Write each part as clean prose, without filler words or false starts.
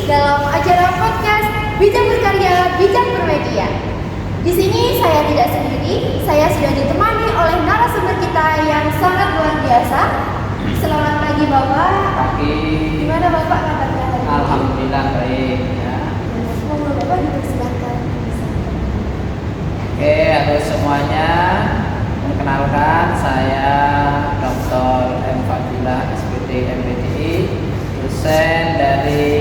dalam acara podcast Bijak Berkarya, Bijak Bermedia. Di sini saya tidak sendiri, saya sudah ditemani oleh narasumber kita yang sangat luar biasa. Selamat pagi Bapak. Pagi. Gimana Bapak kabarnya hari ini? Alhamdulillah baik ya. Semoga Bapak dipersilakan. Oke, halo semuanya. Perkenalkan, saya Dr. M. Fadilah, SPT MPTI, dosen dari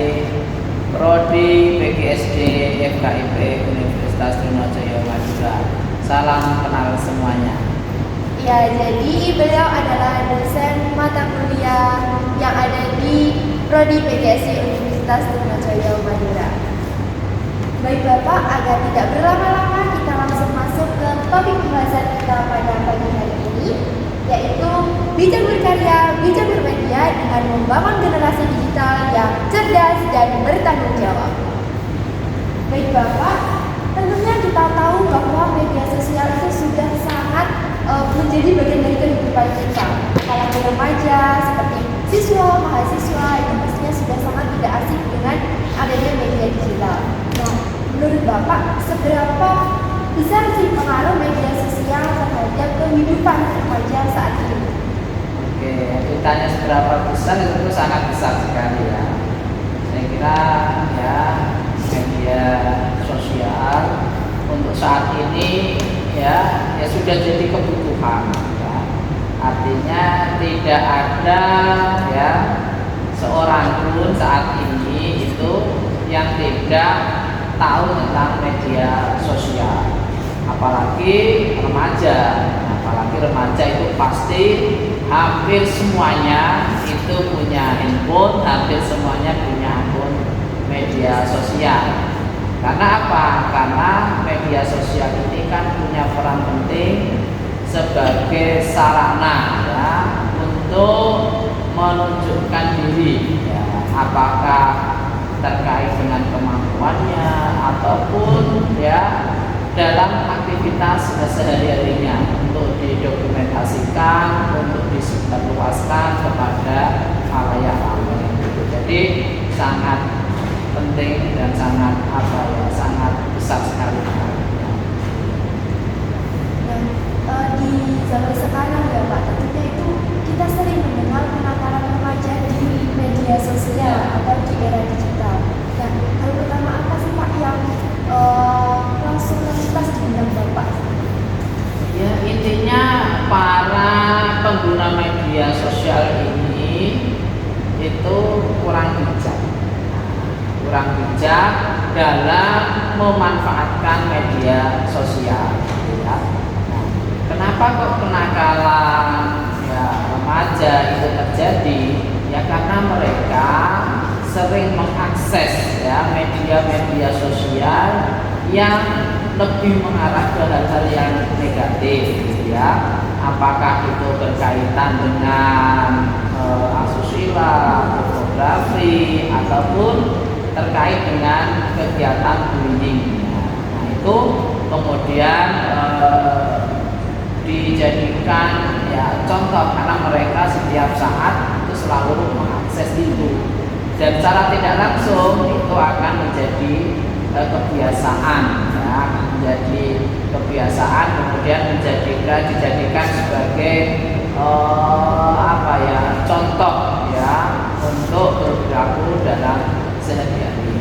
Prodi PGSD FKIP Universitas Trunojoyo Madura. Salam kenal semuanya. Ya, jadi beliau adalah dosen mata kuliah yang ada di Prodi PGSD Universitas Trunojoyo Madura. Baik Bapak, agar tidak berlama-lama kita langsung masuk ke topik pembahasan kita pada pagi hari ini, yaitu bijak berkarya, bijak bermedia dengan membangun generasi digital yang cerdas dan bertanggung jawab. Baik Bapak, tentunya kita tahu bahwa media sosial itu sudah sangat menjadi bagian dari kehidupan kita. Apalagi remaja seperti siswa, mahasiswa itu pastinya sudah sangat tidak asing dengan adanya media digital. Nah, menurut Bapak, seberapa besar sih pengaruh media sosial terhadap kehidupan remaja saat ini? Oke, ditanya seberapa besar itu sangat besar sekali ya. Saya kira ya media sosial untuk saat ini ya sudah jadi kebutuhan ya. Artinya tidak ada ya seorang pun saat ini itu yang tidak tahu tentang media sosial, apalagi remaja itu pasti hampir semuanya itu punya handphone, hampir semuanya punya akun media sosial. Karena apa? Karena media sosial ini kan punya peran penting sebagai sarana ya untuk menunjukkan diri ya, apakah terkait dengan kemampuannya ataupun ya dalam aktivitas sehari-harinya untuk didokumentasikan, untuk disebarluaskan kepada khalayak ramai. Jadi sangat penting dan sangat sangat besar sekali. Nah, di zaman sekarang ya Pak, tentunya itu kita sering mendengar kenakalan remaja di media sosial atau di era digital. Nah, hal pertama apa sih Pak yang langsung terlintas di benak Bapak? Ya, intinya para pengguna media sosial ini itu kurang bijak dalam memanfaatkan media sosial ya. Nah, kenapa kok kenakalan ya remaja itu terjadi? Ya karena mereka sering mengakses ya media sosial yang lebih mengarah ke hal-hal yang negatif ya. Apakah itu berkaitan dengan asusila, pornografi ataupun terkait dengan kegiatan bullying. Nah, itu kemudian dijadikan ya contoh karena mereka setiap saat itu selalu mengakses itu, dan secara tidak langsung itu akan menjadi kebiasaan ya, menjadi kebiasaan kemudian dijadikan sebagai contoh ya untuk berperilaku dalam sehari-hari.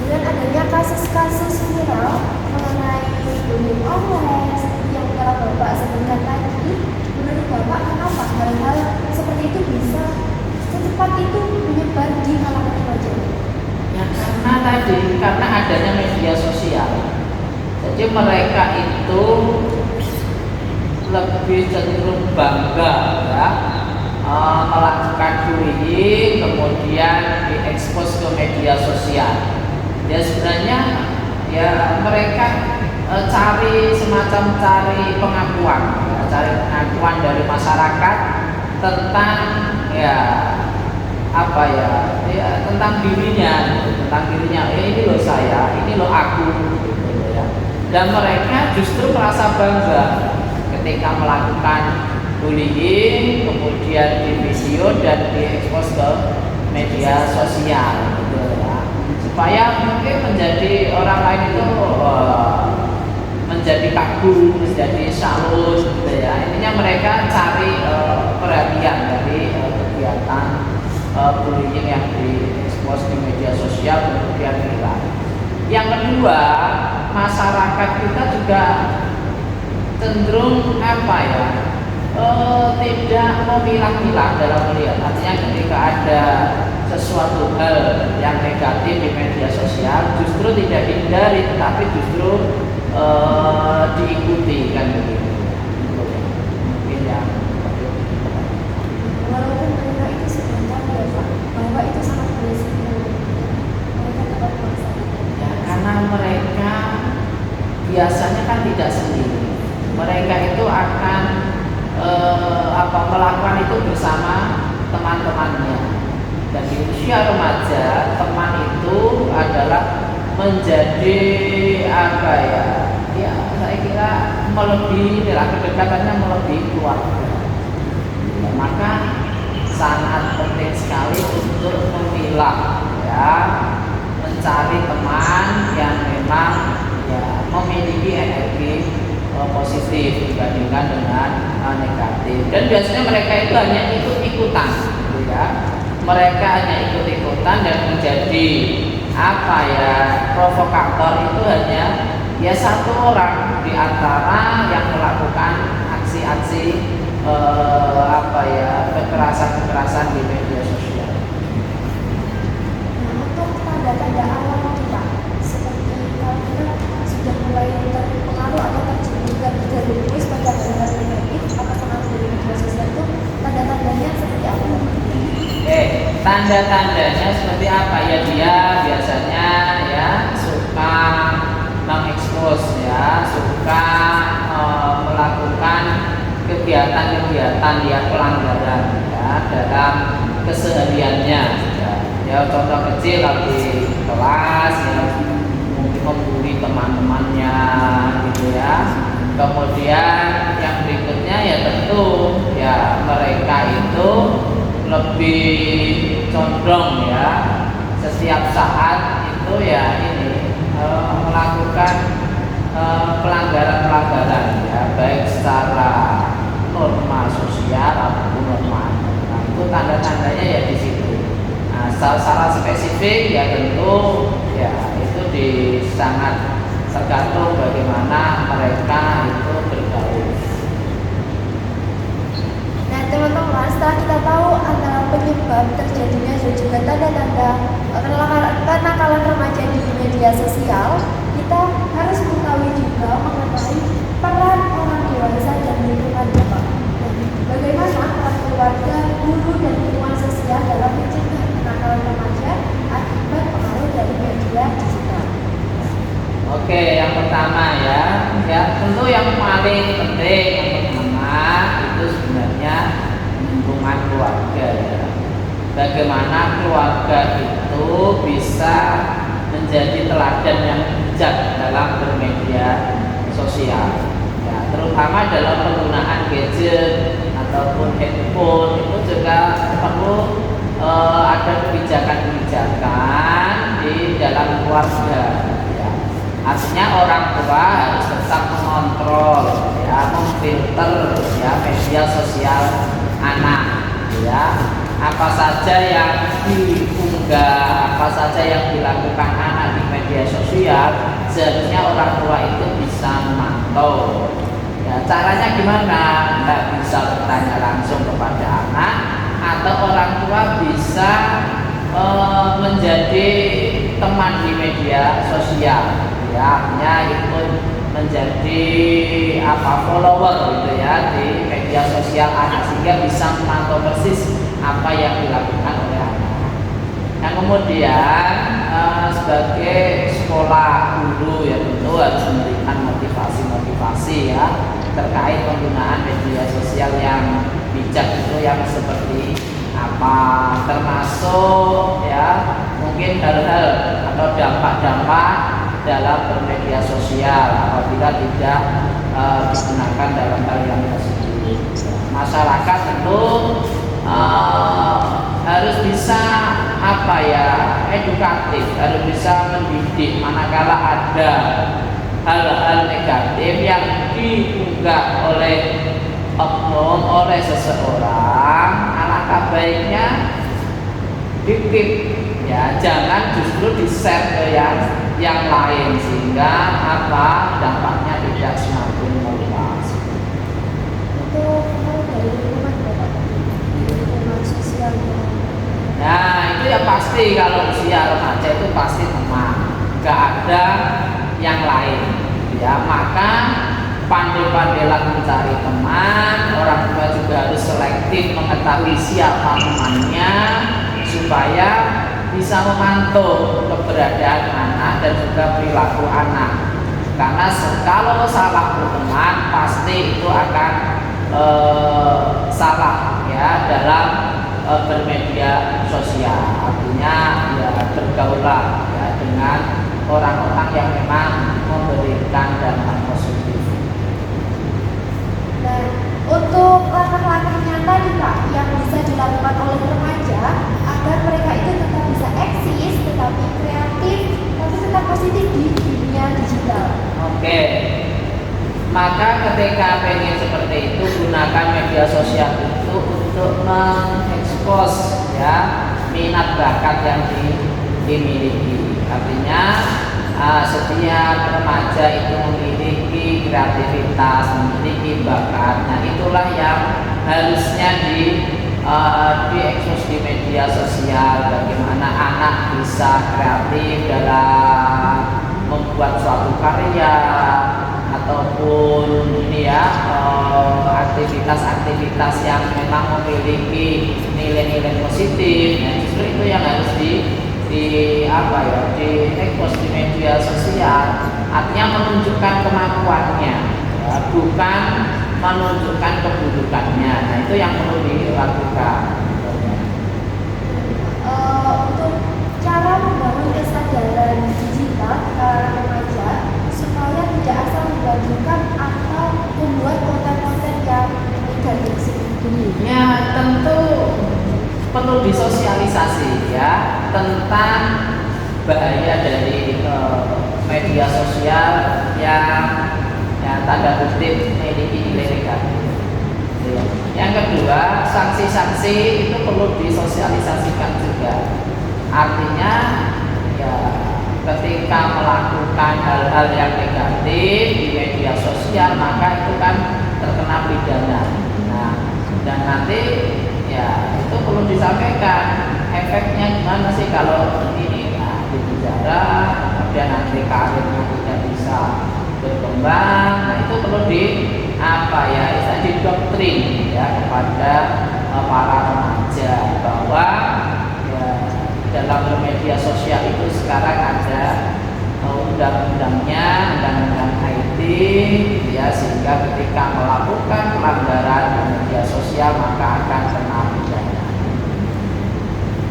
Dengan adanya kasus-kasus viral mengenai bullying online seperti yang telah Bapak sebutkan tadi, menurut Bapak kenapa hal-hal seperti itu bisa secepat itu menyebar di kalangan remaja? Ya karena adanya media sosial. Jadi mereka itu lebih cenderung bangga ya melakukan bullying kemudian diekspos ke media sosial. Ya sebenarnya ya mereka cari pengakuan dari masyarakat tentang tentang dirinya ini loh saya, ini loh aku gitu ya. Dan mereka justru merasa bangga ketika melakukan bullying kemudian di video dan diekspos ke media sosial gitu ya, supaya mungkin menjadi orang lain itu menjadi kagum, menjadi salut gitu ya. Intinya mereka cari perhatian dari kegiatan bullying yang diekspos di media sosial kemudian viral. Yang kedua, masyarakat kita juga cenderung apa ya, tidak memilah-milah dalam melihat. Artinya ketika ada sesuatu hal yang negatif di media sosial justru tidak dihindari tetapi justru diikuti kan begitu. Mungkin yang Walaupun mereka itu sebentar ya Pak, bahwa itu sangat berisiko, mereka tetap melaksanakan. ya, karena mereka biasanya kan tidak sendiri. Mereka itu akan melakukan itu bersama teman-temannya. Dan di usia remaja, teman itu adalah menjadi apa ya? Ya, saya kira melebihi, kedekatannya melebihi keluarga. Ya, maka sangat penting sekali untuk memilah, ya, mencari teman yang memang ya memiliki energi positif dibandingkan dengan negatif. Dan biasanya mereka itu hanya ikut-ikutan, gitu ya. Mereka hanya ikut-ikutan dan menjadi apa ya, provokator itu hanya ya satu orang di antara yang melakukan aksi-aksi kekerasan di media sosial. Nah, untuk tanda-tanda awal kita, seperti kalau kita sudah mulai terpengaruh atau terjerumus pada hal-hal negatif atau pengaruh dari media sosial itu, tanda-tandanya seperti apa? Tanda-tandanya seperti apa ya? Dia biasanya ya suka mengekspos, ya suka melakukan kegiatan-kegiatan yang pelanggaran ya dalam kesehariannya ya, contoh kecil lagi kelas ya mungkin membuli teman-temannya gitu ya. Kemudian yang berikutnya ya tentu ya mereka itu lebih condong ya setiap saat itu ya ini melakukan pelanggaran-pelanggaran ya, baik secara norma sosial ataupun norma. Nah, itu tanda-tandanya ya di situ. Nah, secara spesifik ya tentu ya itu sangat tergantung bagaimana mereka itu bergaul. Nah teman-teman, setelah kita tahu antara penyebab terjadinya dan juga tanda-tanda kenakalan remaja di media sosial, kita harus mengetahui juga mengenai peran orang dewasa dan lingkungan Bapak. Bagaimana peran keluarga, guru, dan lingkungan sosial dalam mencegah kenakalan remaja akibat pengaruh dari media digital? Oke, yang pertama ya tentu yang paling penting yang pertama itu sebenarnya lingkungan keluarga ya. Bagaimana keluarga itu bisa menjadi teladan yang bijak dalam bermedia sosial ya, terutama dalam penggunaan gadget ataupun handphone. Itu juga perlu ada kebijakan-kebijakan di dalam keluarga ya. Artinya orang tua harus tetap mengontrol ya, memfilter ya media sosial anak ya. Apa saja yang diunggah, apa saja yang dilakukan anak di media sosial, seharusnya orang tua itu bisa memantau. Ya, caranya gimana? Nggak bisa bertanya langsung kepada anak, atau orang tua bisa menjadi teman di media sosial. Ya, artinya ikut menjadi follower gitu ya di media sosial anak sehingga bisa memantau persis apa yang dilakukan oleh anak. Yang kemudian sebagai sekolah guru ya tentu harus memberikan motivasi ya terkait penggunaan media sosial yang bijak itu yang seperti apa, termasuk ya mungkin hal-hal atau dampak-dampak dalam bermedia sosial apabila tidak digunakan dalam hal yang positif. Masyarakat tentu harus bisa apa ya, edukatif, harus bisa mendidik manakala ada hal-hal negatif yang diunggah oleh oknum, oleh seseorang. Alangkah baiknya dikit ya, jangan justru di-share ke yang lain sehingga apa, dampaknya tidak semakin meluas. Untuk hal dari lingkungan Bapak, lingkungan sosialnya. Nah itu ya pasti, kalau usia remaja itu pasti teman, nggak ada yang lain ya. Maka pandai-pandailah mencari teman. Orang tua juga harus selektif mengetahui siapa temannya supaya bisa memantau keberadaan anak dan juga perilaku anak. Karena kalau salah berteman pasti itu akan salah ya dalam bermedia sosial. Artinya ya bergaulah ya dengan orang-orang yang memang memberikan dampak positif. Nah, untuk langkah-langkah nyata nih Pak yang bisa dilakukan oleh remaja agar mereka itu tetap bisa eksis, tetapi kreatif, tapi tetap positif di dunia digital. Oke. Maka ketika pengen seperti itu, gunakan media sosial itu untuk mengekspos ya minat bakat yang dimiliki. Artinya setiap remaja itu memiliki kreativitas, memiliki bakat. Nah itulah yang harusnya diekspos di media sosial. Bagaimana anak bisa kreatif dalam membuat suatu karya ataupun ini ya aktivitas-aktivitas yang memang memiliki nilai-nilai positif. Nah, justru itu yang harus diekspos di media sosial. Artinya menunjukkan kemampuannya ya, bukan menunjukkan keburukannya. Nah itu yang perlu dilakukan. Untuk cara membangun kesadaran digital remaja supaya tidak asal membagikan atau membuat konten-konten yang negatif seperti ini. Ya tentu perlu disosialisasi ya tentang bahaya dari media sosial yang tanda kutip memiliki nilai negatif. Yang kedua, sanksi-sanksi itu perlu disosialisasikan juga. Artinya ya ketika melakukan hal-hal yang negatif di media sosial maka itu kan terkena pidana. Nah, dan nanti ya itu perlu disampaikan efeknya gimana sih kalau ini di penjara, kemudian nanti karirnya tidak bisa berkembang. Nah itu perlu didoktrin ya kepada para remaja bahwa ya, dalam media sosial itu sekarang ada undang-undangnya, undang-undang IT ya, sehingga ketika melakukan pelanggaran di media sosial maka akan kena pidana.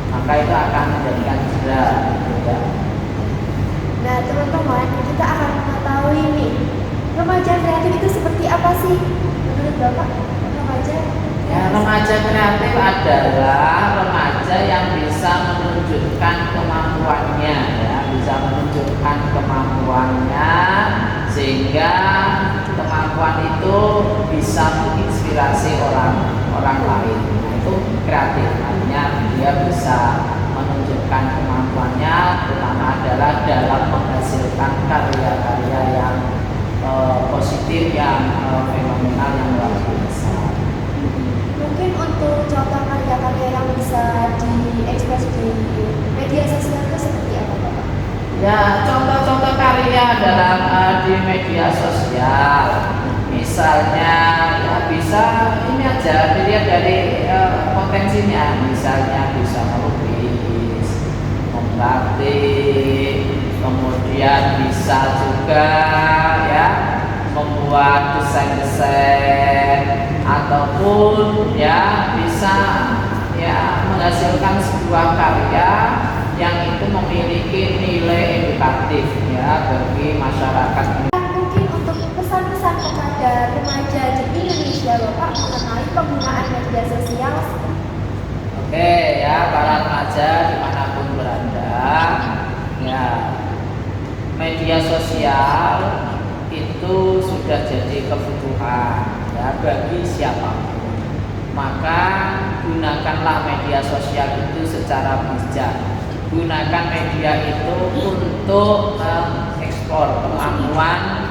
Maka itu akan menjadikan jera ya. Nah teman-teman, kita akan mengetahui nih remaja kreatif itu seperti apa sih menurut Bapak? Remaja Ya, remaja kreatif adalah remaja yang bisa menunjukkan kemampuannya ya, bisa menunjukkan kemampuannya sehingga kemampuan itu bisa menginspirasi orang lain. Nah, itu kreatif, artinya dia bisa menunjukkan kemampuannya, terutama adalah dalam menghasilkan karya-karya yang positif, yang fenomenal, yang luar biasa. Mungkin untuk contoh karya-karya yang bisa diekspos di media sosial itu seperti apa Bapak? Ya, contoh-contoh karya dalam di media sosial, misalnya ya bisa ini aja dilihat dari potensinya, misalnya bisa melukis, membatik, kemudian bisa juga ya membuat desain-desain ataupun ya bisa ya menghasilkan sebuah karya yang itu memiliki nilai edukatif ya bagi masyarakat. Mungkin untuk pesan-pesan kepada remaja di Indonesia Bapak mengenai penggunaan media sosial. Oke ya, para remaja dimanapun media sosial itu sudah jadi kebutuhan ya bagi siapapun. Maka gunakanlah media sosial itu secara bijak. Gunakan media itu untuk ekspor kemampuan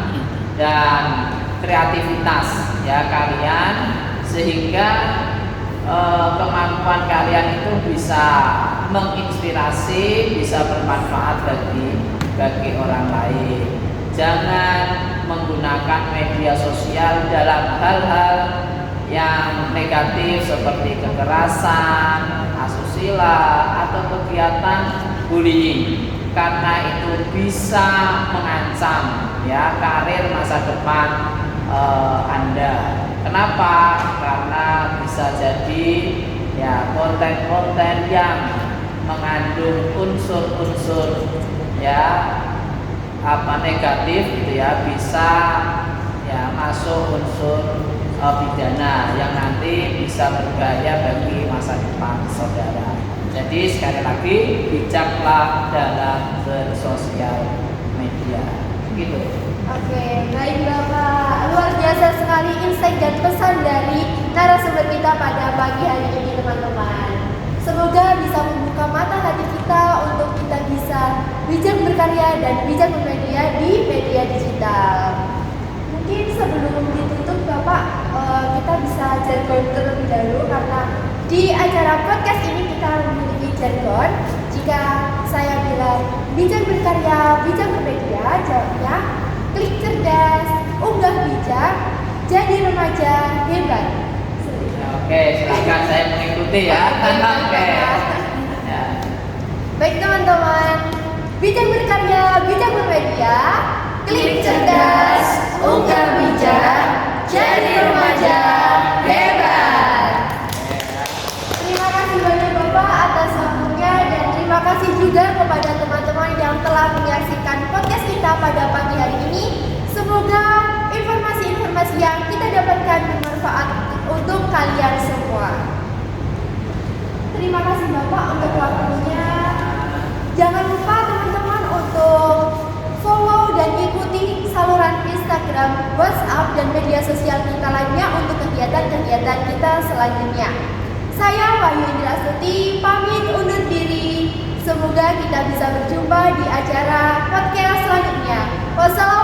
dan kreativitas ya kalian, sehingga kemampuan kalian itu bisa menginspirasi, bisa bermanfaat bagi orang lain. Jangan menggunakan media sosial dalam hal-hal yang negatif seperti kekerasan, asusila, atau kegiatan bullying, karena itu bisa mengancam ya karir masa depan Anda. Kenapa? Karena bisa jadi ya konten-konten yang mengandung unsur-unsur ya negatif gitu ya, bisa ya masuk unsur pidana yang nanti bisa berbahaya bagi masa depan saudara. Jadi sekali lagi bijaklah dalam bersosial media. Gitu. Oke, baik Bapak. Luar biasa sekali insight dan pesan dari narasumber kita pada pagi hari ini teman-teman. Semoga bisa membuka mata hati kita untuk kita bisa bijak berkarya dan bijak bermedia di media digital. Mungkin sebelum ditutup Bapak, kita bisa jargon terlebih dahulu, karena di acara podcast ini kita memiliki jargon. Jika saya bilang bijak berkarya, bijak bermedia, jawabnya klik cerdas, unggah bijak, jadi remaja hebat. Oke, silakan saya mengikuti ya. Oke. Ya. Baik teman-teman, bijak berkarya, bijak bermedia, klik cerdas, unggah bijak, jadi remaja hebat. Terima kasih banyak Bapak atas waktunya, dan terima kasih juga kepada teman-teman yang telah menyaksikan podcast kita pada pagi hari ini. Semoga informasi-informasi yang kita dapatkan bermanfaat untuk kalian semua. Terima kasih Bapak untuk waktunya. Jangan lupa teman-teman untuk follow dan ikuti saluran Instagram, WhatsApp, dan media sosial kita lainnya untuk kegiatan-kegiatan kita selanjutnya. Saya Wahyu Indra Astuti pamit undur diri. Semoga kita bisa berjumpa di acara podcast selanjutnya. Wassalamualaikum